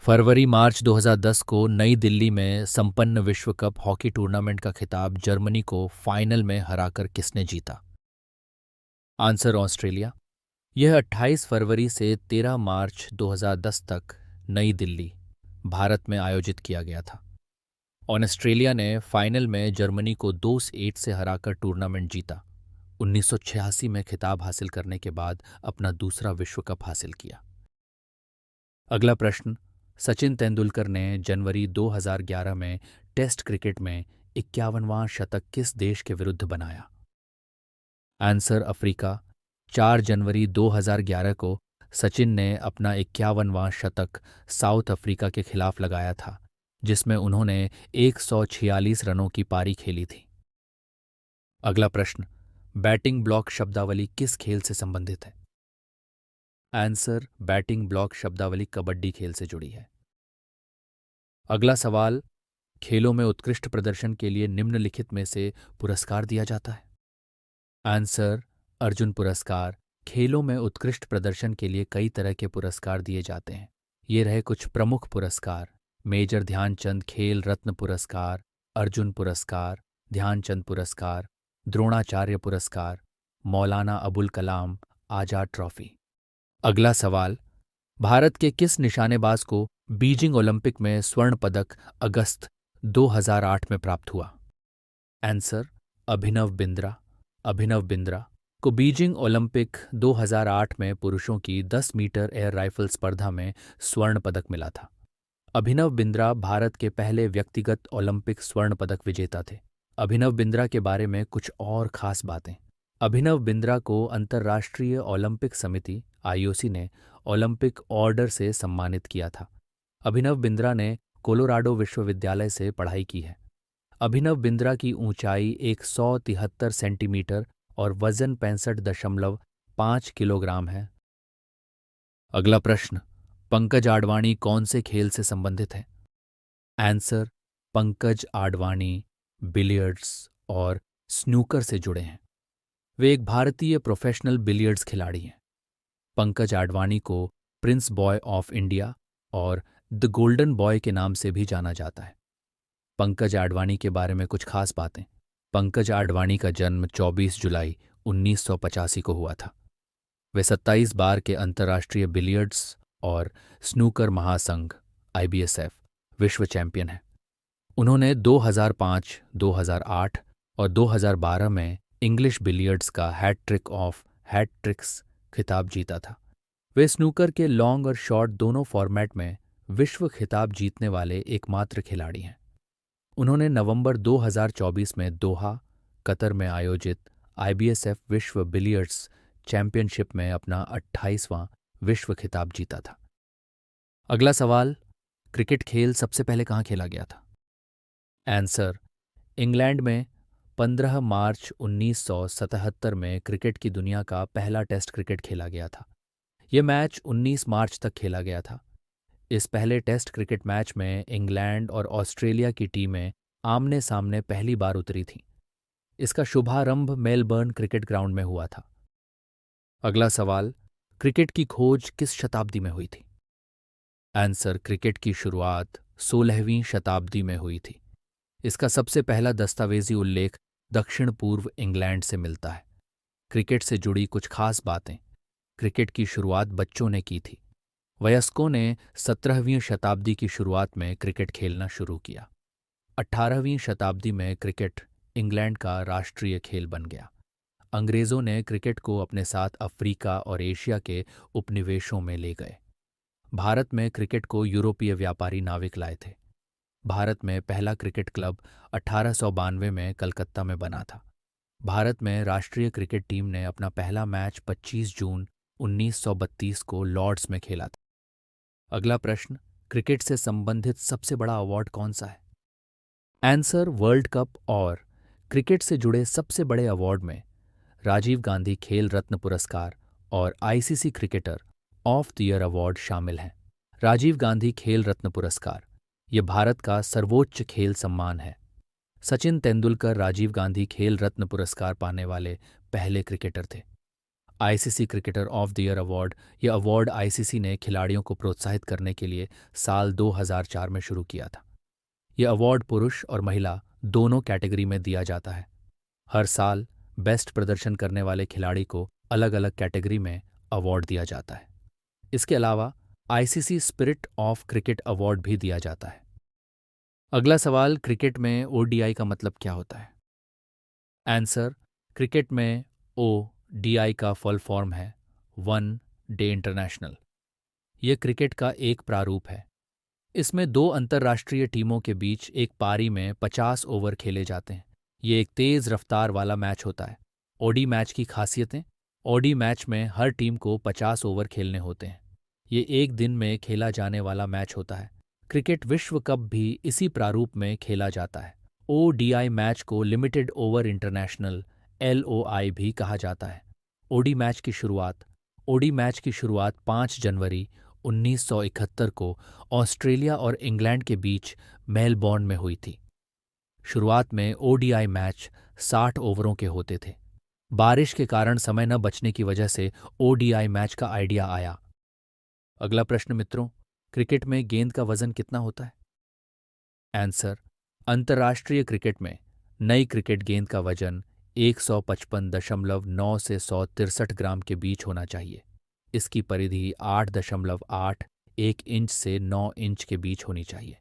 फरवरी मार्च 2010 को नई दिल्ली में संपन्न विश्व कप हॉकी टूर्नामेंट का खिताब जर्मनी को फाइनल में हराकर किसने जीता? Answer Australia. यह 28 फरवरी से 13 मार्च 2010 तक नई दिल्ली, भारत में आयोजित किया गया था। ऑस्ट्रेलिया ने फाइनल में जर्मनी को 2-8 से हराकर टूर्नामेंट जीता। 1986 में खिताब हासिल करने के बाद अपना दूसरा विश्व कप हासिल किया। अगला प्रश्न, सचिन तेंदुलकर ने जनवरी 2011 में टेस्ट क्रिकेट में 51वां शतक किस देश के विरुद्ध बनाया? Answer Africa. 4 जनवरी 2011 को सचिन ने अपना 51वां शतक साउथ अफ्रीका के खिलाफ लगाया था, जिसमें उन्होंने 146 रनों की पारी खेली थी। अगला प्रश्न, बैटिंग ब्लॉक शब्दावली किस खेल से संबंधित है? आंसर बैटिंग ब्लॉक शब्दावली कबड्डी खेल से जुड़ी है। अगला सवाल, खेलों में उत्कृष्ट प्रदर्शन के लिए निम्नलिखित में से पुरस्कार दिया जाता है? आंसर अर्जुन पुरस्कार। खेलों में उत्कृष्ट प्रदर्शन के लिए कई तरह के पुरस्कार दिए जाते हैं। ये रहे कुछ प्रमुख पुरस्कार: मेजर ध्यानचंद खेल रत्न पुरस्कार, अर्जुन पुरस्कार, ध्यानचंद पुरस्कार, द्रोणाचार्य पुरस्कार, मौलाना अबुल कलाम आजाद ट्रॉफी। अगला सवाल, भारत के किस निशानेबाज को बीजिंग ओलंपिक में स्वर्ण पदक अगस्त 2008 में प्राप्त हुआ? आंसर अभिनव बिंद्रा। अभिनव बिंद्रा को बीजिंग ओलंपिक 2008 में पुरुषों की 10 मीटर एयर राइफल स्पर्धा में स्वर्ण पदक मिला था। अभिनव बिंद्रा भारत के पहले व्यक्तिगत ओलंपिक स्वर्ण पदक विजेता थे। अभिनव बिंद्रा के बारे में कुछ और खास बातें। अभिनव बिंद्रा को अंतर्राष्ट्रीय ओलंपिक समिति आईओसी ने ओलंपिक ऑर्डर से सम्मानित किया था। अभिनव बिंद्रा ने कोलोराडो विश्वविद्यालय से पढ़ाई की है। अभिनव बिंद्रा की ऊंचाई 173 सेंटीमीटर और वजन 65.5 किलोग्राम है। अगला प्रश्न, पंकज आडवाणी कौन से खेल से संबंधित है? आंसर पंकज आडवाणी बिलियर्ड्स और स्नूकर से जुड़े हैं। वे एक भारतीय प्रोफेशनल बिलियर्ड्स खिलाड़ी हैं। पंकज आडवाणी को प्रिंस बॉय ऑफ इंडिया और द गोल्डन बॉय के नाम से भी जाना जाता है। पंकज आडवाणी के बारे में कुछ खास बातें। पंकज आडवाणी का जन्म 24 जुलाई 1985 को हुआ था। वे 27 बार के अंतर्राष्ट्रीय बिलियर्ड्स और स्नूकर महासंघ IBSF विश्व चैंपियन हैं। उन्होंने 2005, 2008 और 2012 में इंग्लिश बिलियर्ड्स का हैट्रिक ऑफ हैट्रिक्स खिताब जीता था। वे स्नूकर के लॉन्ग और शॉर्ट दोनों फॉर्मेट में विश्व खिताब जीतने वाले एकमात्र खिलाड़ी हैं। उन्होंने नवंबर 2024 में दोहा, कतर में आयोजित IBSF विश्व बिलियर्ड्स चैंपियनशिप में अपना 28वां विश्व खिताब जीता था। अगला सवाल, क्रिकेट खेल सबसे पहले कहाँ खेला गया था? आंसर इंग्लैंड में 15 मार्च 1977 में क्रिकेट की दुनिया का पहला टेस्ट क्रिकेट खेला गया था। यह मैच 19 मार्च तक खेला गया था। इस पहले टेस्ट क्रिकेट मैच में इंग्लैंड और ऑस्ट्रेलिया की टीमें आमने सामने पहली बार उतरी थीं। इसका शुभारंभ मेलबर्न क्रिकेट ग्राउंड में हुआ था। अगला सवाल, क्रिकेट की खोज किस शताब्दी में हुई थी? आंसर क्रिकेट की शुरुआत 16वीं शताब्दी में हुई थी। इसका सबसे पहला दस्तावेजी उल्लेख दक्षिण पूर्व इंग्लैंड से मिलता है। क्रिकेट से जुड़ी कुछ खास बातें। क्रिकेट की शुरुआत बच्चों ने की थी। वयस्कों ने 17वीं शताब्दी की शुरुआत में क्रिकेट खेलना शुरू किया। 18वीं शताब्दी में क्रिकेट इंग्लैंड का राष्ट्रीय खेल बन गया। अंग्रेज़ों ने क्रिकेट को अपने साथ अफ्रीका और एशिया के उपनिवेशों में ले गए। भारत में क्रिकेट को यूरोपीय व्यापारी नाविक लाए थे। भारत में पहला क्रिकेट क्लब 1892 में कलकत्ता में बना था। भारत में राष्ट्रीय क्रिकेट टीम ने अपना पहला मैच 25 जून 1932 को लॉर्ड्स में खेला था। अगला प्रश्न, क्रिकेट से संबंधित सबसे बड़ा अवार्ड कौन सा है? आंसर वर्ल्ड कप और क्रिकेट से जुड़े सबसे बड़े अवार्ड में राजीव गांधी खेल रत्न पुरस्कार और ICC cricketer of the year award शामिल हैं। राजीव गांधी खेल रत्न पुरस्कार ये भारत का सर्वोच्च खेल सम्मान है। सचिन तेंदुलकर राजीव गांधी खेल रत्न पुरस्कार पाने वाले पहले क्रिकेटर थे। ICC cricketer of the year award, यह अवार्ड आईसीसी ने खिलाड़ियों को प्रोत्साहित करने के लिए साल 2004 में शुरू किया था। यह अवार्ड पुरुष और महिला दोनों कैटेगरी में दिया जाता है। हर साल बेस्ट प्रदर्शन करने वाले खिलाड़ी को अलग अलग कैटेगरी में अवार्ड दिया जाता है। इसके अलावा ICC spirit of cricket award भी दिया जाता है। अगला सवाल, क्रिकेट में ओडीआई का मतलब क्या होता है? आंसर, क्रिकेट में ओडीआई का फुल फॉर्म है वन डे इंटरनेशनल। यह क्रिकेट का एक प्रारूप है। इसमें दो अंतर्राष्ट्रीय टीमों के बीच एक पारी में 50 ओवर खेले जाते हैं। ये एक तेज रफ्तार वाला मैच होता है। ओडी मैच की खासियतें, ओडी मैच में हर टीम को 50 ओवर खेलने होते हैं। ये एक दिन में खेला जाने वाला मैच होता है। क्रिकेट विश्व कप भी इसी प्रारूप में खेला जाता है। ओडीआई मैच को लिमिटेड ओवर इंटरनेशनल LOI भी कहा जाता है। ओडी मैच की शुरुआत 5 जनवरी 1971 को ऑस्ट्रेलिया और इंग्लैंड के बीच मेलबॉर्न में हुई थी। शुरुआत में ओडीआई मैच 60 ओवरों के होते थे। बारिश के कारण समय न बचने की वजह से ओडीआई मैच का आइडिया आया। अगला प्रश्न मित्रों, क्रिकेट में गेंद का वजन कितना होता है? आंसर, अंतर्राष्ट्रीय क्रिकेट में नई क्रिकेट गेंद का वजन 155.9 से 163 ग्राम के बीच होना चाहिए। इसकी परिधि 8.81 इंच से 9 इंच के बीच होनी चाहिए।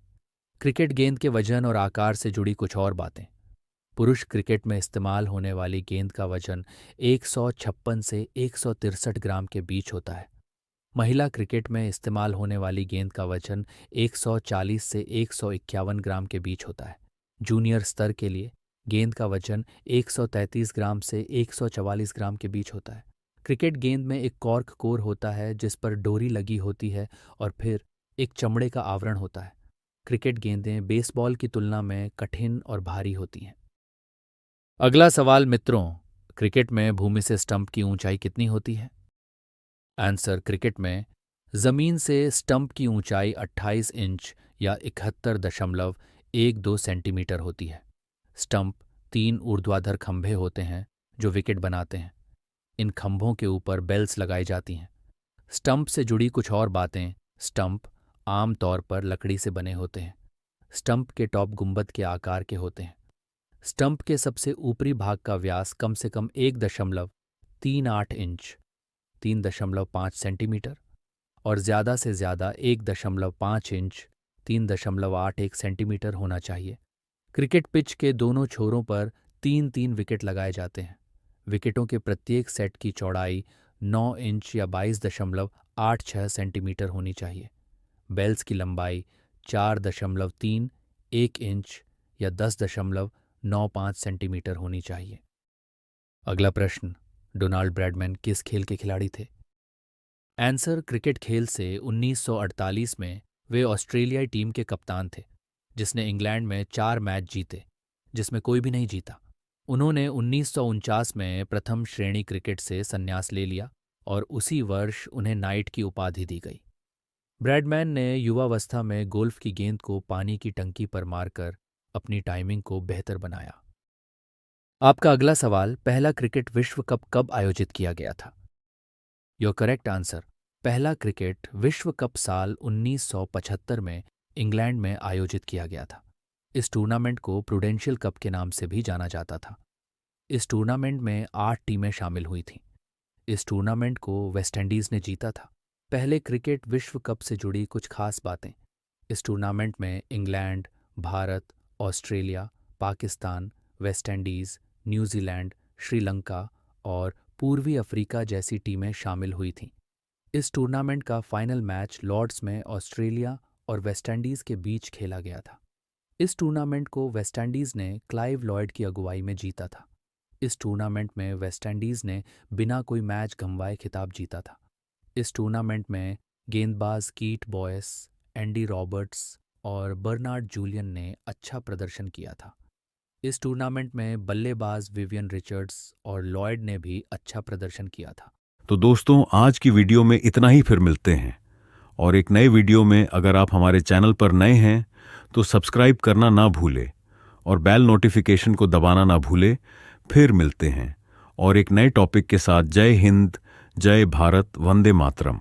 क्रिकेट गेंद के वजन और आकार से जुड़ी कुछ और बातें। पुरुष क्रिकेट में इस्तेमाल होने वाली गेंद का वजन 156 से 163 ग्राम के बीच होता है। महिला क्रिकेट में इस्तेमाल होने वाली गेंद का वजन 140 से 151 ग्राम के बीच होता है। जूनियर स्तर के लिए गेंद का वजन 133 ग्राम से 144 ग्राम के बीच होता है। क्रिकेट गेंद में एक कॉर्क कोर होता है जिस पर डोरी लगी होती है और फिर एक चमड़े का आवरण होता है। क्रिकेट गेंदें बेसबॉल की तुलना में कठिन और भारी होती हैं। अगला सवाल मित्रों, क्रिकेट में भूमि से स्टंप की ऊंचाई कितनी होती है? आंसर, क्रिकेट में जमीन से स्टंप की ऊंचाई 28 इंच या 71.12 सेंटीमीटर होती है। स्टंप 3 ऊर्ध्वाधर खंभे होते हैं जो विकेट बनाते हैं। इन खंभों के ऊपर बेल्स लगाई जाती हैं। स्टंप से जुड़ी कुछ और बातें। स्टंप आम तौर पर लकड़ी से बने होते हैं। स्टंप के टॉप गुंबद के आकार के होते हैं। स्टंप के सबसे ऊपरी भाग का व्यास कम से कम 1.38 इंच 3.5 सेंटीमीटर और ज़्यादा से ज़्यादा 1.5 इंच 3.81 सेंटीमीटर होना चाहिए। क्रिकेट पिच के दोनों छोरों पर 3-3 विकेट लगाए जाते हैं। विकेटों के प्रत्येक सेट की चौड़ाई 9 इंच या 22.86 सेंटीमीटर होनी चाहिए। बेल्स की लंबाई 4.31 इंच या 10.95 सेंटीमीटर होनी चाहिए। अगला प्रश्न, डोनाल्ड ब्रैडमैन किस खेल के खिलाड़ी थे? आंसर, क्रिकेट खेल से 1948 में वे ऑस्ट्रेलियाई टीम के कप्तान थे जिसने इंग्लैंड में 4 मैच जीते जिसमें कोई भी नहीं जीता। उन्होंने 1949 में प्रथम श्रेणी क्रिकेट से संन्यास ले लिया और उसी वर्ष उन्हें नाइट की उपाधि दी गई। ब्रैडमैन ने युवावस्था में गोल्फ की गेंद को पानी की टंकी पर मारकर अपनी टाइमिंग को बेहतर बनाया। आपका अगला सवाल, पहला क्रिकेट विश्व कप कब आयोजित किया गया था? योर करेक्ट आंसर, पहला क्रिकेट विश्व कप साल 1975 में इंग्लैंड में आयोजित किया गया था। इस टूर्नामेंट को प्रूडेंशियल कप के नाम से भी जाना जाता था। इस टूर्नामेंट में 8 टीमें शामिल हुई थीं। इस टूर्नामेंट को वेस्टइंडीज ने जीता था। पहले क्रिकेट विश्व कप से जुड़ी कुछ खास बातें। इस टूर्नामेंट में England, Bharat, Australia, Pakistan, West Indies, New Zealand, Sri Lanka और पूर्वी अफ्रीका जैसी टीमें शामिल हुई थीं। इस टूर्नामेंट का फाइनल मैच लॉर्ड्स में ऑस्ट्रेलिया और वेस्टइंडीज के बीच खेला गया था। इस टूर्नामेंट को वेस्टइंडीज ने क्लाइव लॉयड की अगुवाई में जीता था। इस टूर्नामेंट में वेस्टइंडीज ने बिना कोई मैच गंवाए खिताब जीता था। इस टूर्नामेंट में गेंदबाज कीट बॉयस, एंडी रॉबर्ट्स और बर्नार्ड जूलियन ने अच्छा प्रदर्शन किया था। इस टूर्नामेंट में बल्लेबाज विवियन रिचर्ड्स और लॉयड ने भी अच्छा प्रदर्शन किया था। तो दोस्तों, आज की वीडियो में इतना ही, फिर मिलते हैं। और एक नए वीडियो में अगर आप हमारे चैनल पर नए हैं तो सब्सक्राइब करना ना भूले और बेल नोटिफिकेशन को दबाना ना भूले। फिर मिलते हैं और एक नए टॉपिक के साथ। जय हिंद, जय भारत, वंदे मातरम।